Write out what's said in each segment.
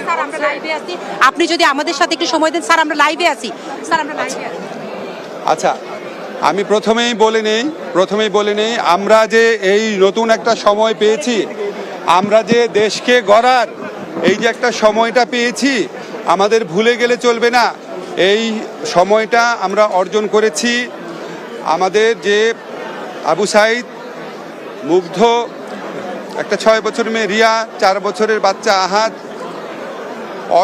Sir আমরা লাইভে আছি, আপনি যদি আমাদের সাথে একটু সময় দেন। স্যার আমরা লাইভে আছি, স্যার আমরা লাইভে আছি। আচ্ছা, আমি প্রথমেই বলে নেই আমরা যে এই নতুন একটা সময় পেয়েছি, আমরা যে দেশকে গড়ার এই যে একটা সময়টা পেয়েছি, আমাদের ভুলে গেলে চলবে না। এই সময়টা আমরা অর্জন করেছি আমাদের যে আবু সাইদ, মুগ্ধ, একটা 6 বছর মেয়ে রিয়া, 4 বছরের বাচ্চা আহাদ,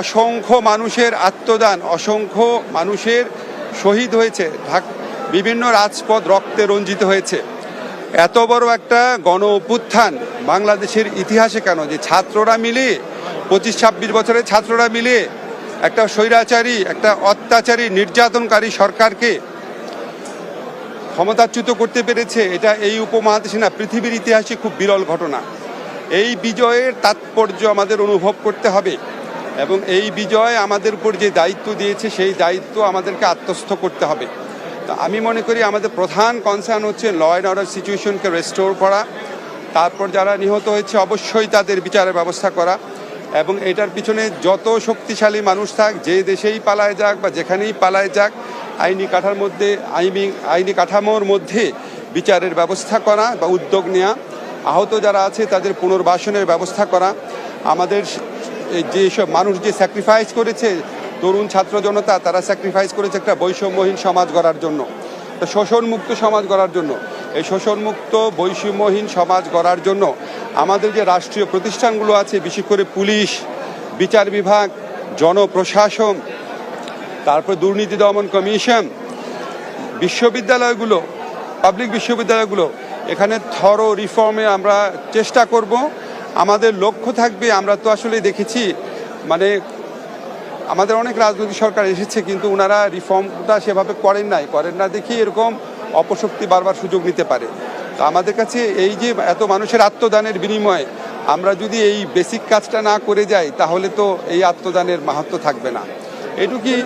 অসংখ্য মানুষের আত্মদান, অসংখ্য মানুষের শহীদ হয়েছে, বিভিন্ন রাজপথ রক্তে রঞ্জিত হয়েছে। এত বড় একটা গণ অভ্যুত্থান বাংলাদেশের ইতিহাসে কেন, যে ছাত্ররা মিলে 25-26 বছরের ছাত্ররা মিলে একটা স্বৈরাচারী, একটা অত্যাচারী, নির্যাতনকারী সরকারকে ক্ষমতাচ্যুত করতে পেরেছে, এটা এই উপমহাদেশে না পৃথিবীর ইতিহাসে খুব বিরল ঘটনা। এই বিজয়ের তাৎপর্য আমাদের অনুভব করতে হবে এবং এই বিজয় আমাদের উপর যে দায়িত্ব দিয়েছে সেই দায়িত্ব আমাদেরকে আত্মস্থ করতে হবে। তো আমি মনে করি আমাদের প্রধান কনসার্ন হচ্ছে ল অ্যান্ড অর্ডার সিচুয়েশনকে রেস্টোর করা, তারপর যারা নিহত হয়েছে অবশ্যই তাদের বিচারের ব্যবস্থা করা, এবং এটার পিছনে যত শক্তিশালী মানুষ থাক, যে দেশেই পালায় যাক বা যেখানেই পালায় যাক, আইনি কাঠামোর মধ্যে বিচারের ব্যবস্থা করা বা উদ্যোগ নেওয়া, আহত যারা আছে তাদের পুনর্বাসনের ব্যবস্থা করা। আমাদের যেসব মানুষ যে স্যাক্রিফাইস করেছে, তরুণ ছাত্র জনতা, তারা স্যাক্রিফাইস করেছে একটা বৈষম্যহীন সমাজ গড়ার জন্য, একটা শোষণমুক্ত সমাজ গড়ার জন্য। এই শোষণমুক্ত বৈষম্যহীন সমাজ গড়ার জন্য আমাদের যে রাষ্ট্রীয় প্রতিষ্ঠানগুলো আছে, বিশেষ করে পুলিশ, বিচার বিভাগ, জনপ্রশাসন, তারপর দুর্নীতি দমন কমিশন, বিশ্ববিদ্যালয়গুলো, পাবলিক বিশ্ববিদ্যালয়গুলো, এখানে থরো রিফর্মে আমরা চেষ্টা করব। আমাদের লক্ষ্য থাকবে, আমরা তো আসলে দেখেছি মানে আমাদের অনেক রাজনৈতিক সরকার এসেছে কিন্তু ওনারা রিফর্মটা সেভাবে করেন না দেখি এরকম অপশক্তি বারবার সুযোগ নিতে পারে। তো আমাদের কাছে এই যে এত মানুষের আত্মদানের বিনিময়ে আমরা যদি এই বেসিক কাজটা না করে যাই, তাহলে তো এই আত্মদানের মাহাত্ম্য থাকবে না। এটুকুই।